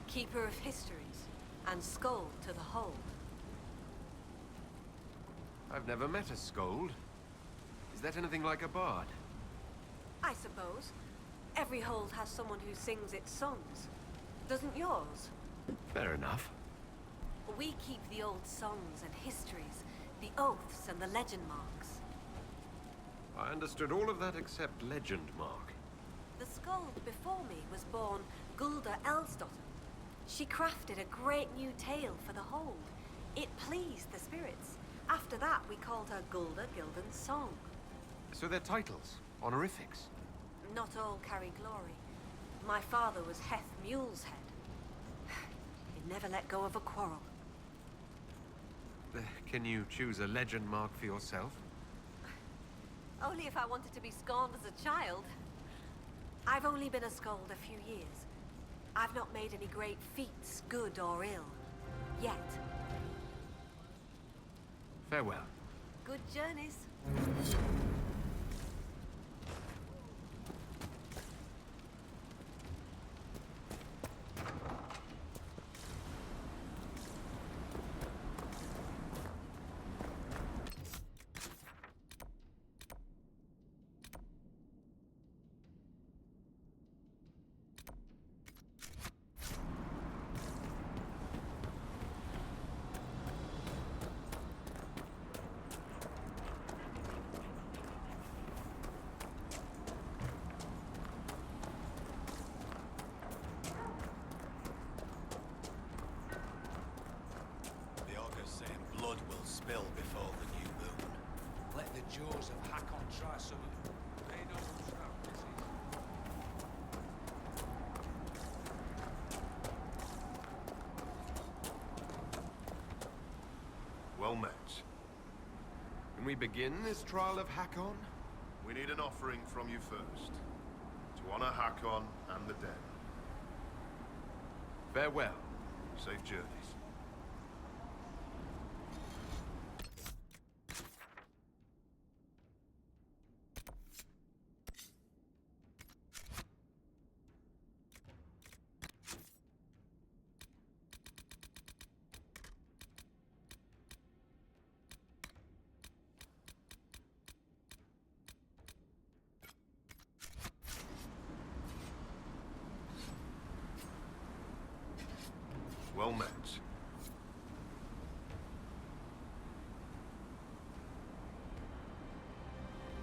Keeper of histories, and Skald to the hold. I've never met a scold. Is that anything like a bard? I suppose. Every hold has someone who sings its songs. Doesn't yours? Fair enough. We keep the old songs and histories, the oaths and the legend marks. I understood all of that except legend mark. The Skald before me was born Gulda Elsdotter. She crafted a great new tale for the hold. It pleased the spirits. After that, we called her Gulda Gildan's Song. So they're titles, honorifics. Not all carry glory. My father was Heth Mule's head. He never let go of a quarrel. Can you choose a legend mark for yourself? Only if I wanted to be scorned as a child. I've only been a Skald a few years. I've not made any great feats, good or ill. Yet. Farewell. Good journeys. Blood will spill before the new moon. Let the jaws of Hakon try some of it. They know who's around this is. Well met. Can we begin this trial of Hakon? We need an offering from you first. To honor Hakon and the dead. Farewell. Safe journeys. Well met.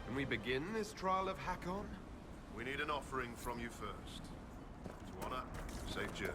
Can we begin this trial of Hakon? We need an offering from you first. To honor, safe journeys.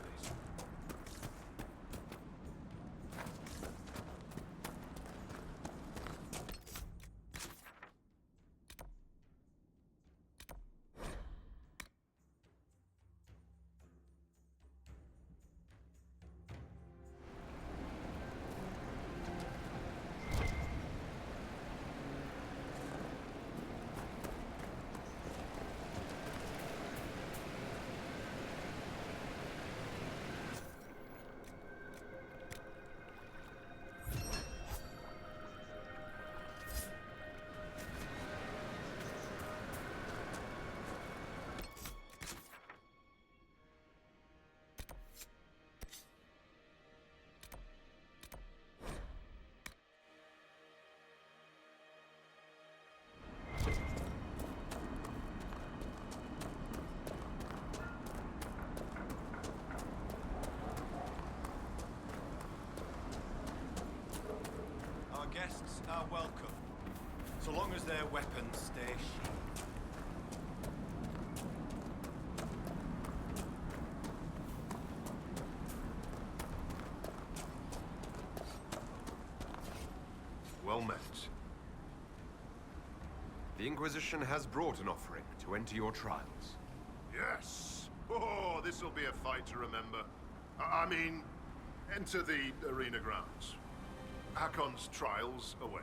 Guests are welcome, so long as their weapons stay sheathed. Well met. The Inquisition has brought an offering to enter your trials. Yes! Oh, this'll be a fight to remember. I mean, enter the arena grounds. Hakon's trials await.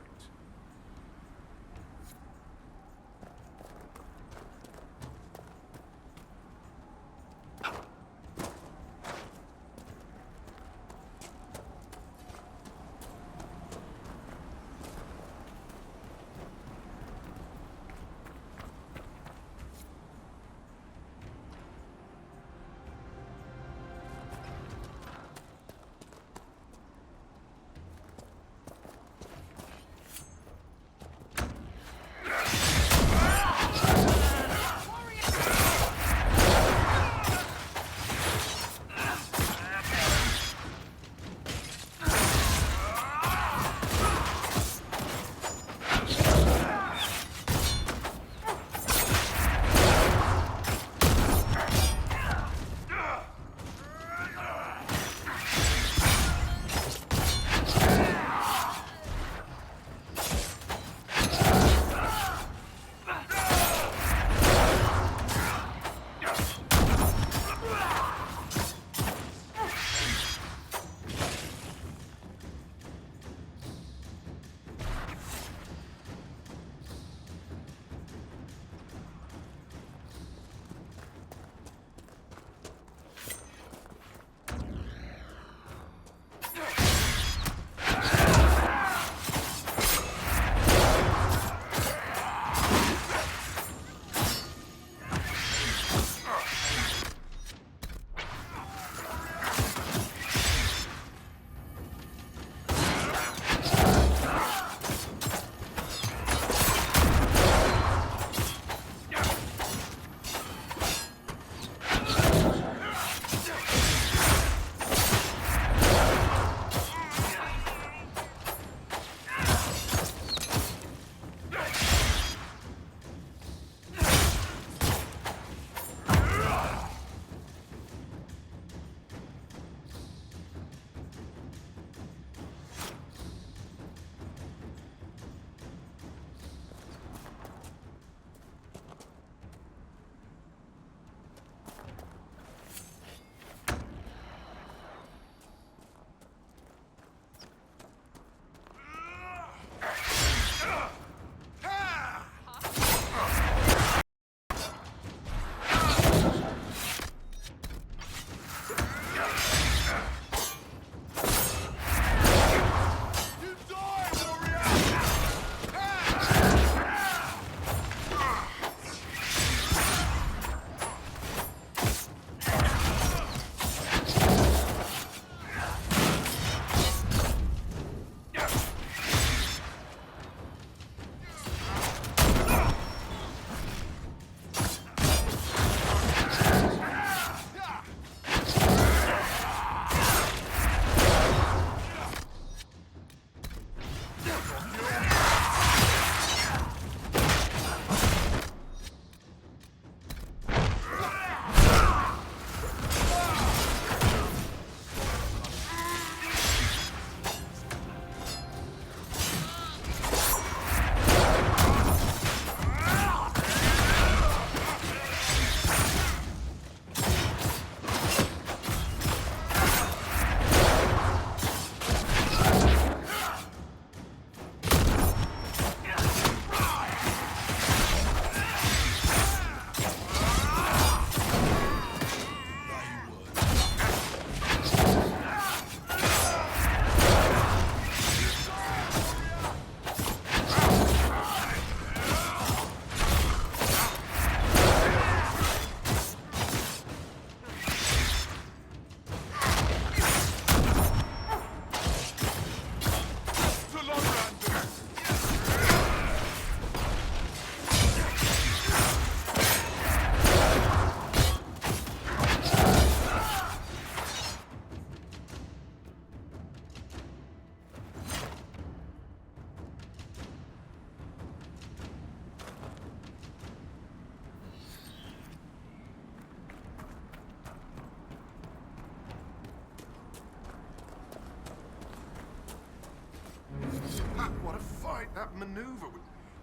maneuver.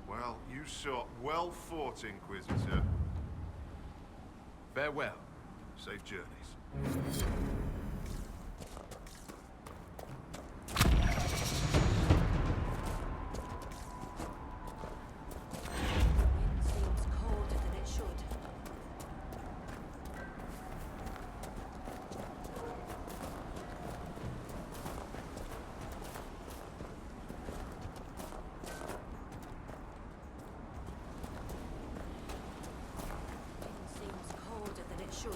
Well, you shot well fought, Inquisitor. Farewell. Safe journeys. Wind seems colder than it should. Wind seems colder than it should.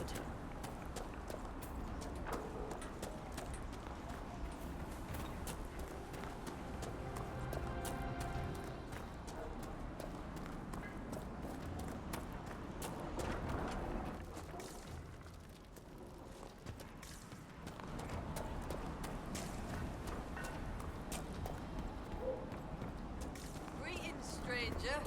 Greetings, stranger.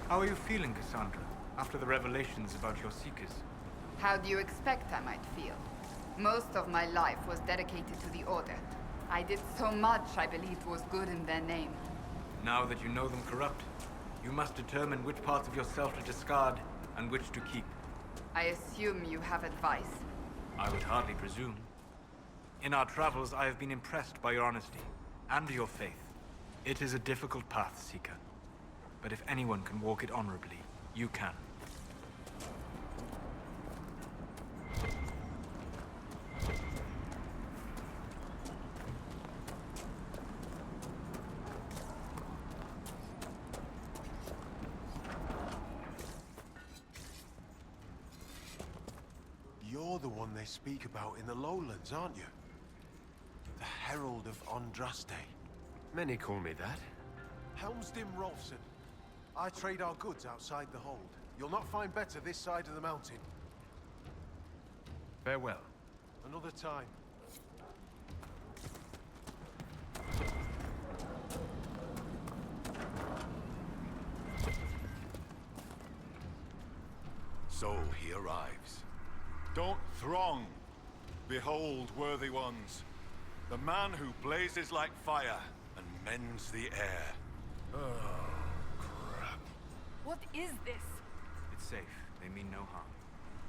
How are you feeling, Cassandra, after the revelations about your Seekers? How do you expect I might feel? Most of my life was dedicated to the Order. I did so much I believed was good in their name. Now that you know them corrupt, you must determine which parts of yourself to discard and which to keep. I assume you have advice. I would hardly presume. In our travels, I have been impressed by your honesty and your faith. It is a difficult path, Seeker. But if anyone can walk it honorably, you can. You're the one they speak about in the lowlands, aren't you? The Herald of Andraste. Many call me that. Helmsdim Rolfson. I trade our goods outside the hold. You'll not find better this side of the mountain. Farewell. Another time. So he arrives. Don't throng. Behold, worthy ones, the man who blazes like fire and mends the air. Oh, crap. What is this? It's safe. They mean no harm.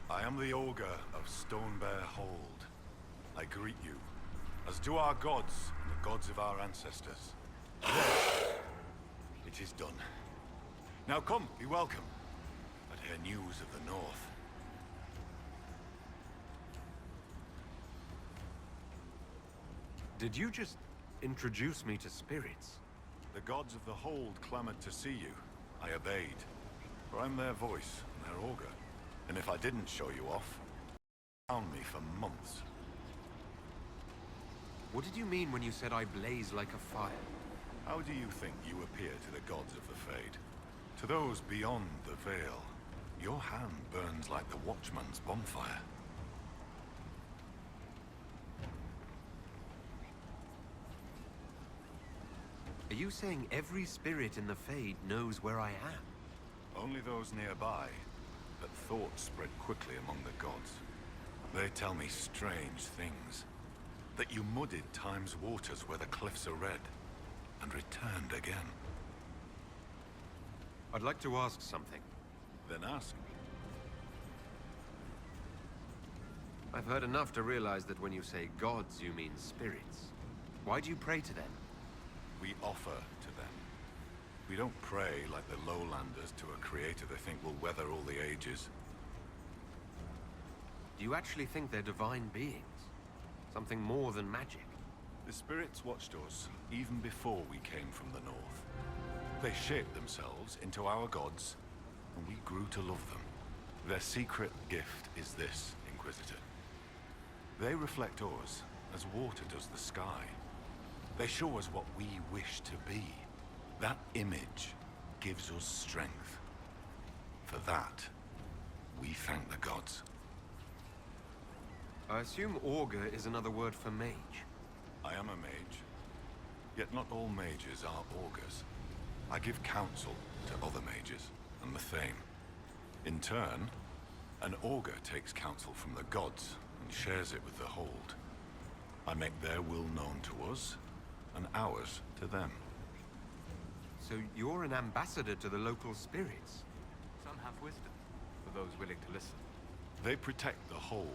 I am the Ogre of Stonebear Hold. I greet you, as do our gods and the gods of our ancestors. It is done. Now come, be welcome, and hear news of the North. Did you just introduce me to spirits? The gods of the Hold clamored to see you. I obeyed. For I'm their voice and their augur. And if I didn't show you off, found me for months. What did you mean when you said I blaze like a fire? How do you think you appear to the gods of the Fade? To those beyond the Veil, your hand burns like the Watchman's bonfire. Are you saying every spirit in the Fade knows where I am? Only those nearby, but thoughts spread quickly among the gods. They tell me strange things. That you muddied Time's waters where the cliffs are red, and returned again. I'd like to ask something. Then ask. I've heard enough to realize that when you say gods, you mean spirits. Why do you pray to them? We offer to them. We don't pray like the lowlanders to a creator they think will weather all the ages. Do you actually think they're divine beings? Something more than magic? The spirits watched us even before we came from the north. They shaped themselves into our gods, and we grew to love them. Their secret gift is this, Inquisitor. They reflect us as water does the sky. They show us what we wish to be. That image gives us strength. For that, we thank the gods. I assume augur is another word for mage. I am a mage, yet not all mages are augurs. I give counsel to other mages and the Thane. In turn, an augur takes counsel from the gods and shares it with the Hold. I make their will known to us, and ours to them. So you're an ambassador to the local spirits? Some have wisdom, for those willing to listen. They protect the Hold.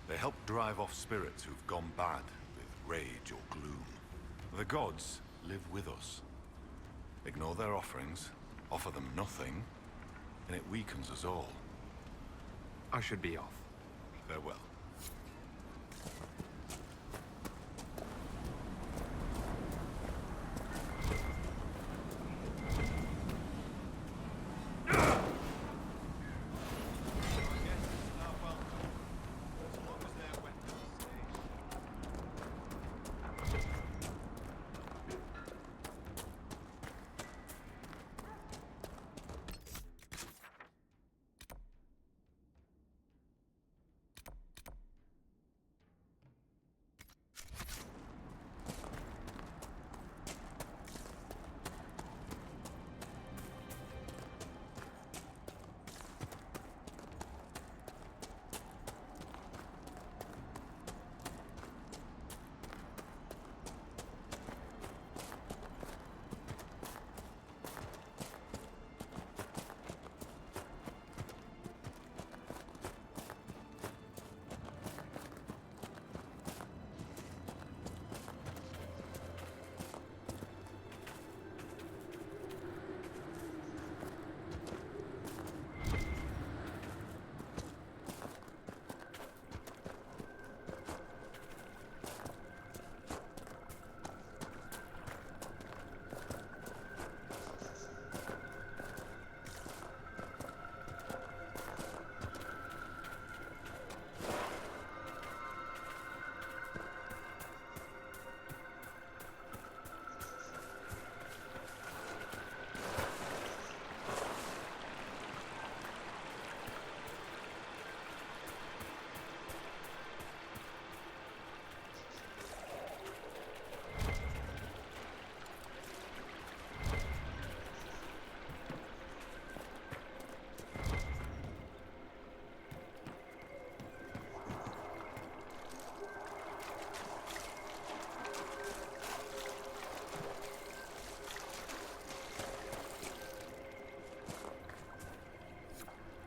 They help drive off spirits who've gone bad with rage or gloom. The gods live with us. Ignore their offerings, offer them nothing, and it weakens us all. I should be off. Farewell.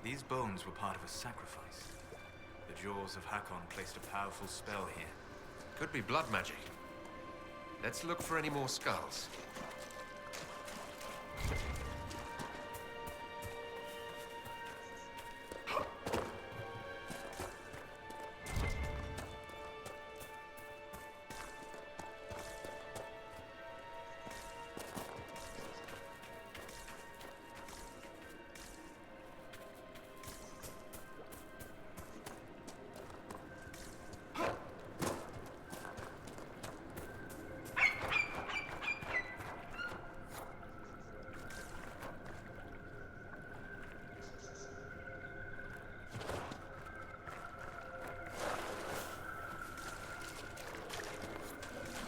These bones were part of a sacrifice. The jaws of Hakon placed a powerful spell here. Could be blood magic. Let's look for any more skulls.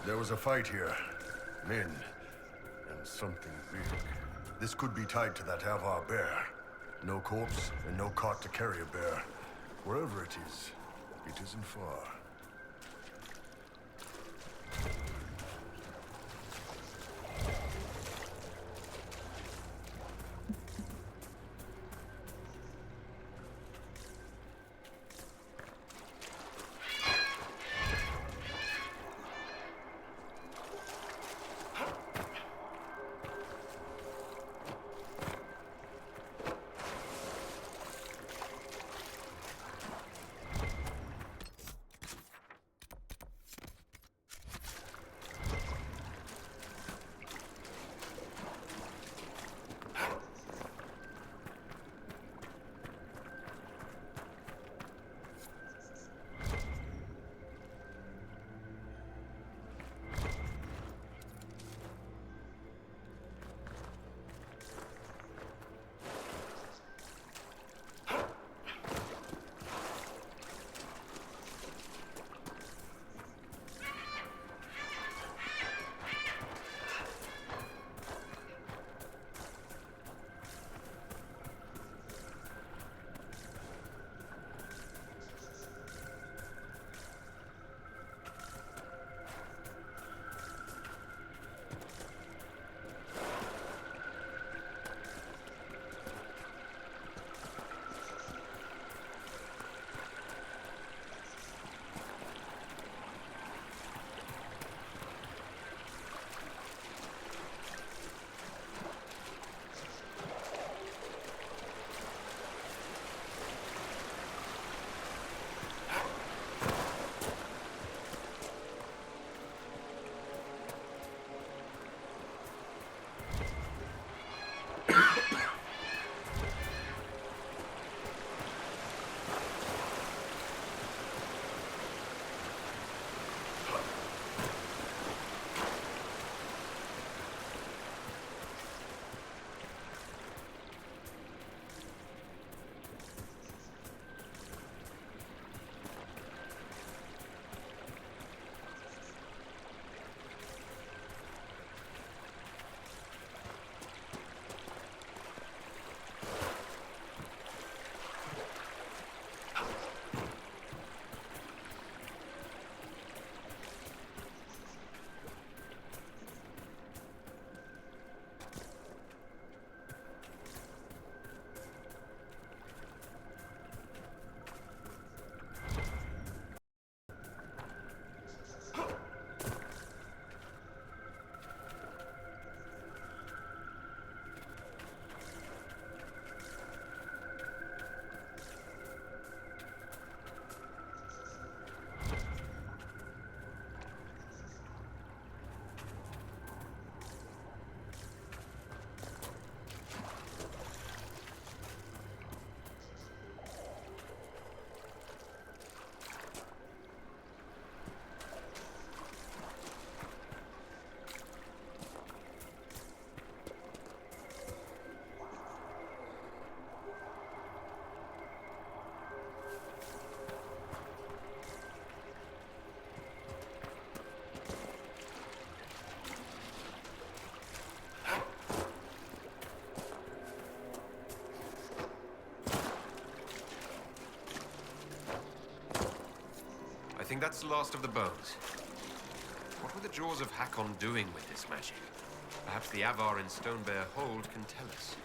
There was a fight here. Men. And something big. This could be tied to that Avar bear. No corpse and no cart to carry a bear. Wherever it isn't far. think that's the last of the bones. What were the Jaws of Hakon doing with this magic? Perhaps the Avar in Stonebear Hold can tell us.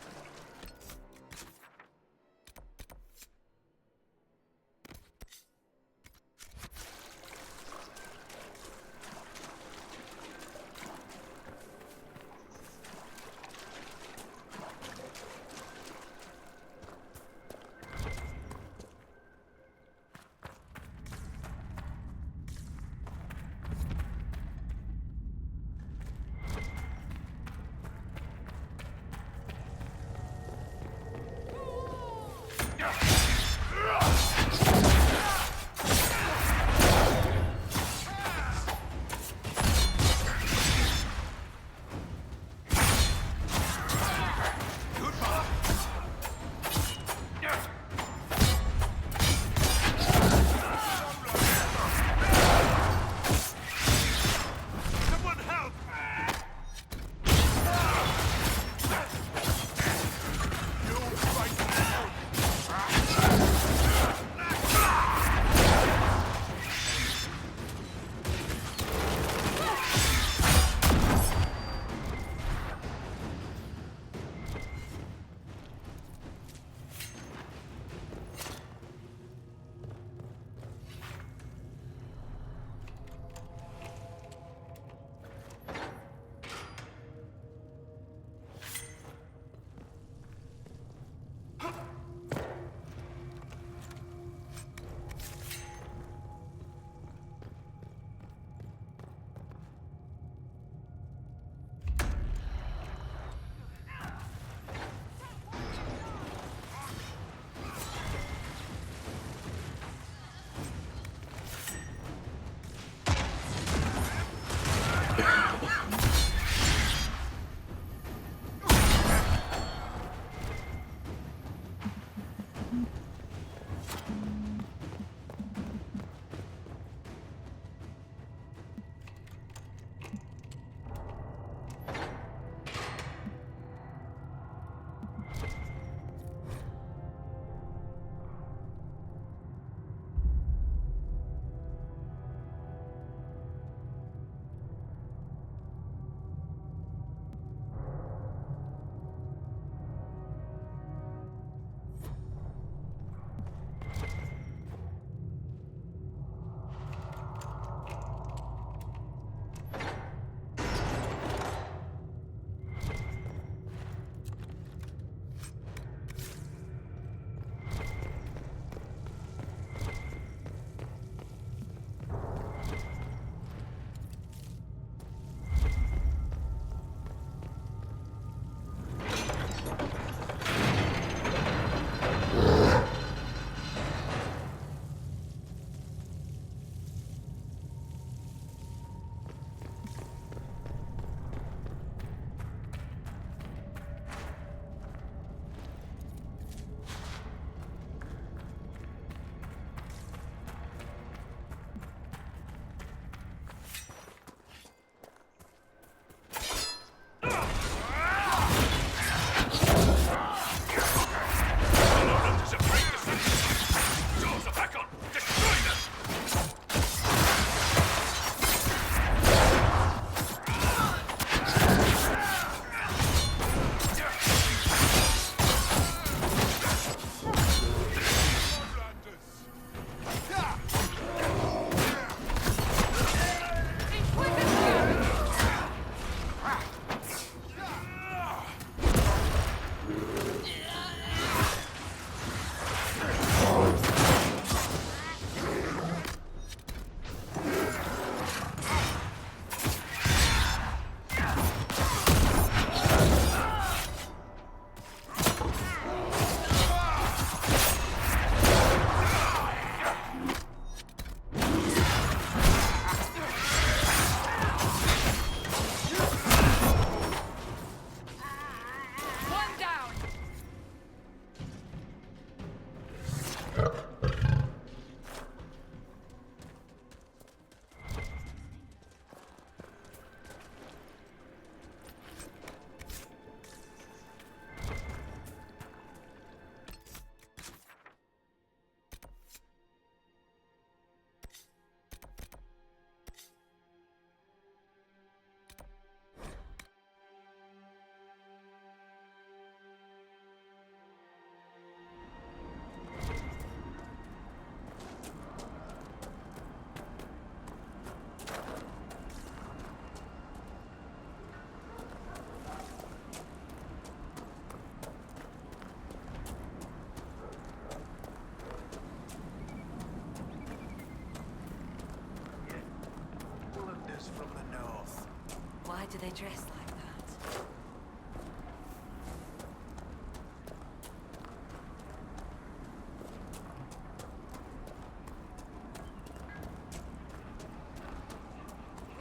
do they dress like that?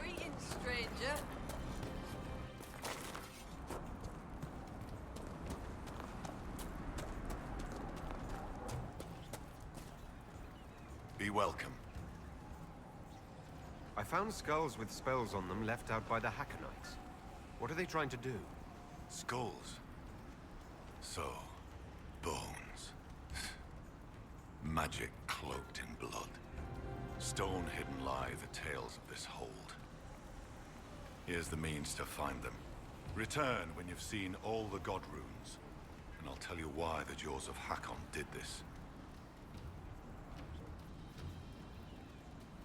Greetings, stranger. Be welcome. I found skulls with spells on them left out by the Hackonites. What are they trying to do? Skulls. So, bones. Magic cloaked in blood. Stone hidden lie the tales of this hold. Here's the means to find them. Return when you've seen all the god runes, and I'll tell you why the Jaws of Hakon did this.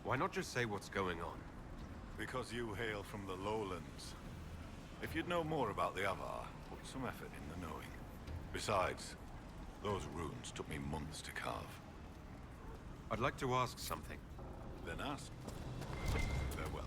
Why not just say what's going on? Because you hail from the lowlands. If you'd know more about the Avar, put some effort in the knowing. Besides, those runes took me months to carve. I'd like to ask something. Then ask. Farewell.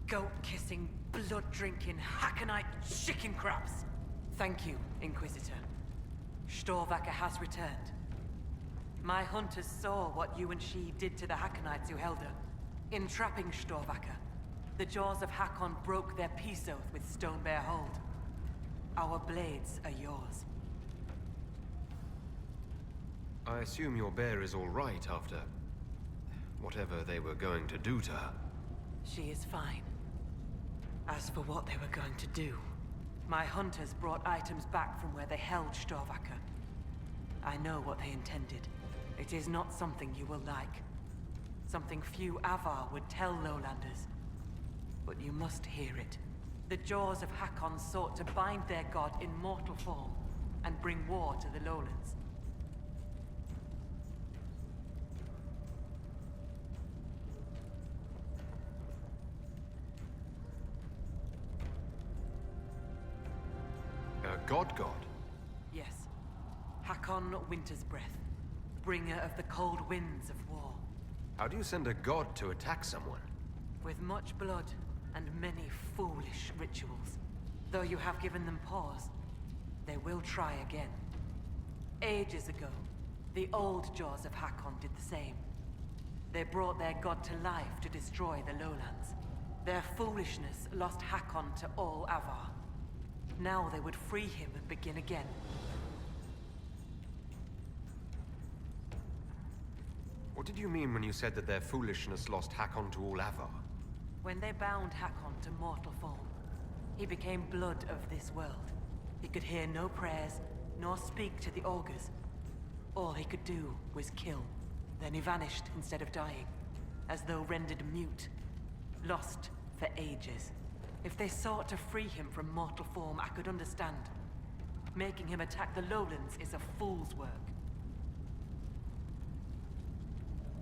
Goat-kissing, blood-drinking, Hakonite chicken crabs! Thank you, Inquisitor. Storvacker has returned. My hunters saw what you and she did to the Hakonites who held her. In trapping Storvacker, the Jaws of Hakon broke their peace oath with Stonebear Hold. Our blades are yours. I assume your bear is all right after whatever they were going to do to her. She is fine. As for what they were going to do, my hunters brought items back from where they held Storvacker. I know what they intended. It is not something you will like. Something few Avar would tell Lowlanders. But you must hear it. The Jaws of Hakon sought to bind their god in mortal form and bring war to the Lowlands. God? Yes. Hakon Winter's Breath, bringer of the cold winds of war. How do you send a god to attack someone? With much blood and many foolish rituals. Though you have given them pause, they will try again. Ages ago, the old Jaws of Hakon did the same. They brought their god to life to destroy the lowlands. Their foolishness lost Hakon to all Avar. Now they would free him and begin again. What did you mean when you said that their foolishness lost Hakon to all Avar? When they bound Hakon to mortal form, he became blood of this world. He could hear no prayers, nor speak to the augurs. All he could do was kill. Then he vanished instead of dying, as though rendered mute, lost for ages. If they sought to free him from mortal form, I could understand. Making him attack the lowlands is a fool's work.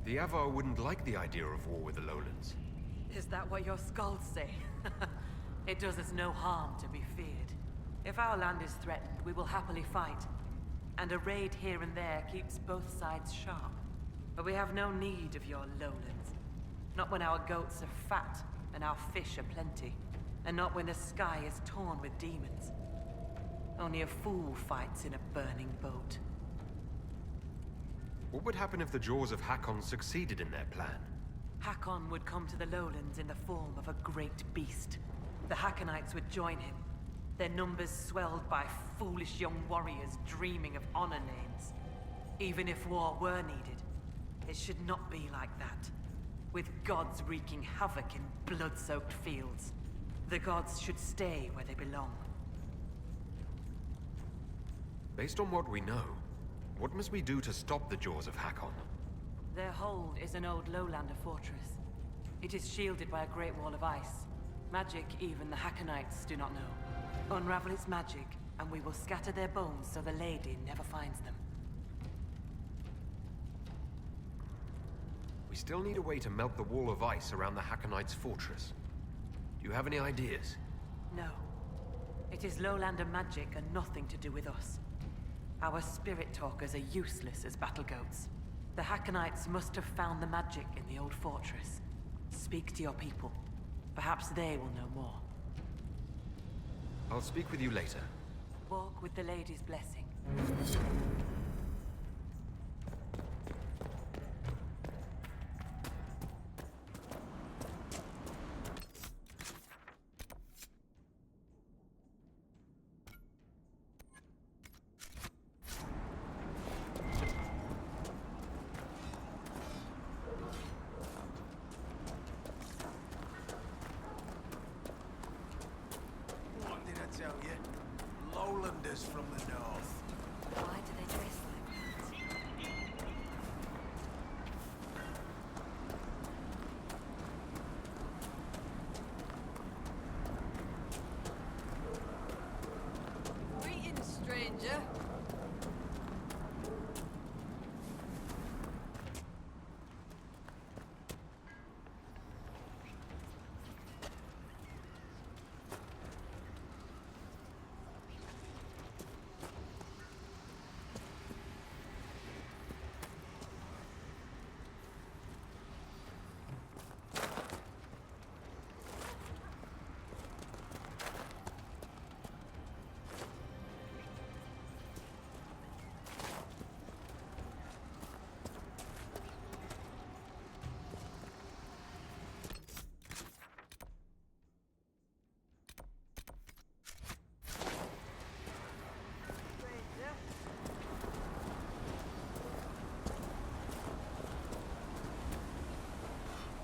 The Avar wouldn't like the idea of war with the lowlands. Is that what your skulls say? It does us no harm to be feared. If our land is threatened, we will happily fight. And a raid here and there keeps both sides sharp. But we have no need of your lowlands. Not when our goats are fat and our fish are plenty. And not when the sky is torn with demons. Only a fool fights in a burning boat. What would happen if the Jaws of Hakon succeeded in their plan? Hakon would come to the lowlands in the form of a great beast. The Hakonites would join him, their numbers swelled by foolish young warriors dreaming of honor names. Even if war were needed, it should not be like that. With gods wreaking havoc in blood-soaked fields. The gods should stay where they belong. Based on what we know, What must we do to stop the Jaws of Hakon? Their hold is an old lowlander fortress. It is shielded by a great wall of ice. Magic even the Hakkonites do not know. Unravel its magic, and we will scatter their bones so the lady never finds them. We still need a way to melt the wall of ice around the Hakkonites' fortress. Do you have any ideas? No. It is lowlander magic and nothing to do with us. Our spirit talkers are useless as battle goats. The Hakkonites must have found the magic in the old fortress. Speak to your people. Perhaps they will know more. I'll speak with you later. Walk with the lady's blessing. What did I tell you? Lowlanders from the north. Why do they dress like that? Greetings, stranger.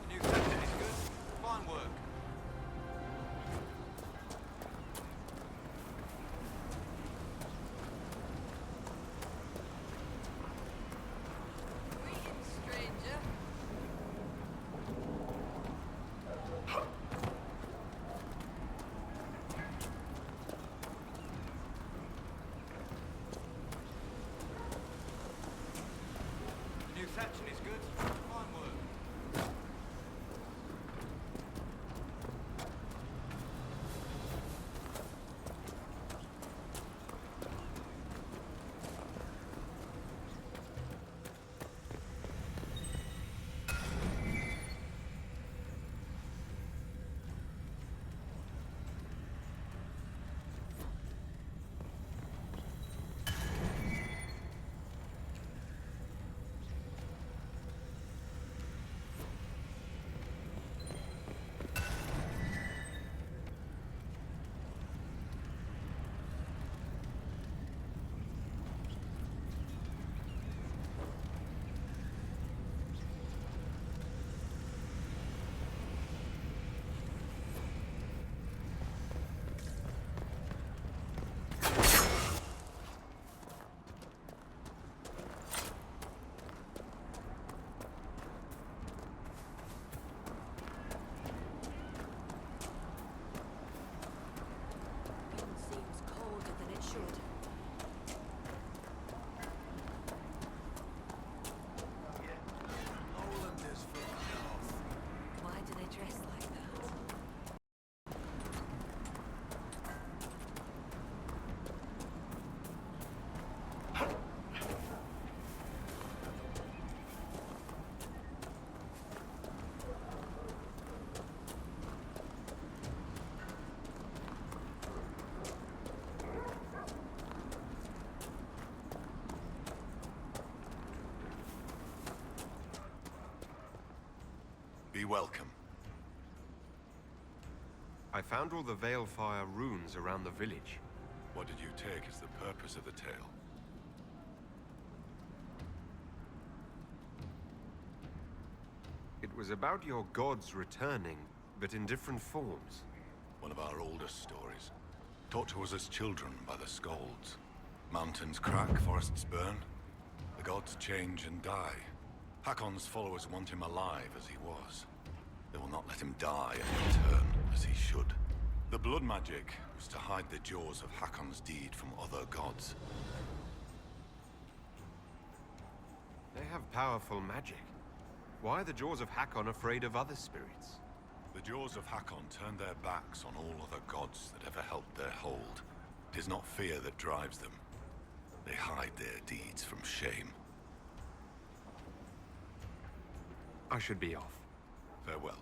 The new section is good. Fine work. Greetings, stranger. The new section is good. Fine work. It seems colder than it should. Lowlanders from the north. Why do they dress like that? Be welcome. I found all the Veilfire runes around the village. What did you take as the purpose of the tale? It was about your gods returning, but in different forms. One of our oldest stories. Taught to us as children by the Skalds. Mountains crack, forests burn. The gods change and die. Hakon's followers want him alive as he was. They will not let him die and return as he should. The blood magic was to hide the jaws of Hakon's deed from other gods. They have powerful magic. Why are the jaws of Hakon afraid of other spirits? The jaws of Hakon turn their backs on all other gods that ever helped their hold. It is not fear that drives them. They hide their deeds from shame. I should be off. Farewell.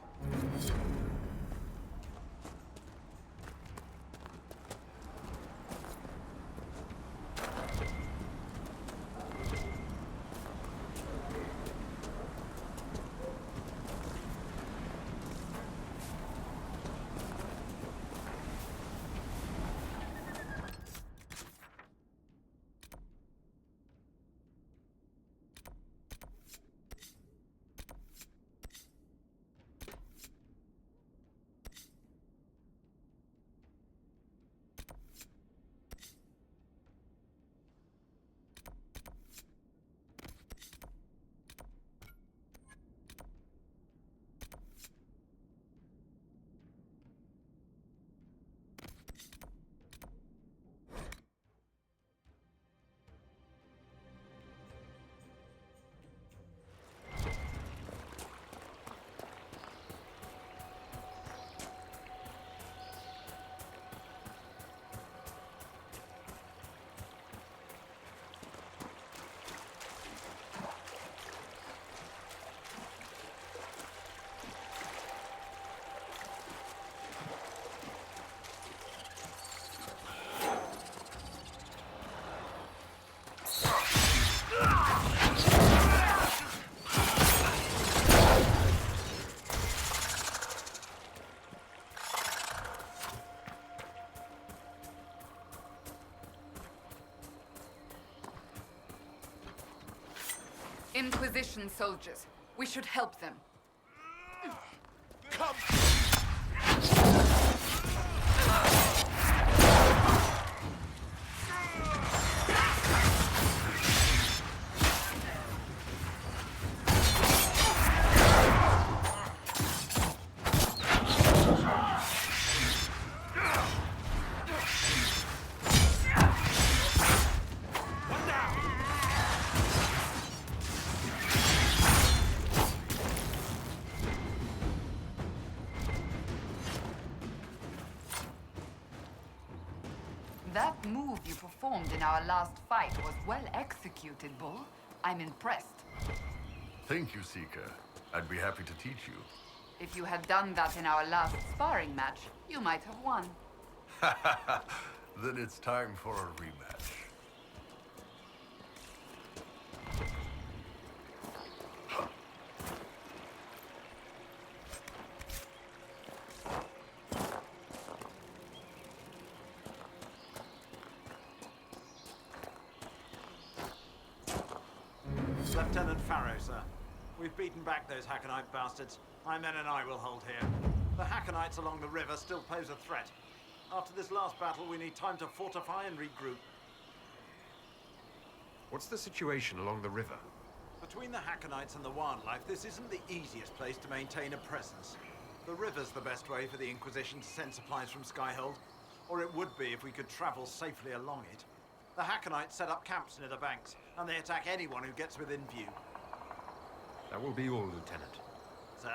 Inquisition soldiers. We should help them. That move you performed in our last fight was well executed, Bull. I'm impressed. Thank you, Seeker. I'd be happy to teach you. If you had done that in our last sparring match, you might have won. Then it's time for a rematch. Lieutenant Farrow, sir. We've beaten back those Hakonite bastards. My men and I will hold here. The Hakonites along the river still pose a threat. After this last battle, we need time to fortify and regroup. What's the situation along the river? Between the Hakonites and the wildlife, this isn't the easiest place to maintain a presence. The river's the best way for the Inquisition to send supplies from Skyhold, or it would be if we could travel safely along it. The Hakonites set up camps near the banks, and they attack anyone who gets within view. That will be all, Lieutenant. Sir?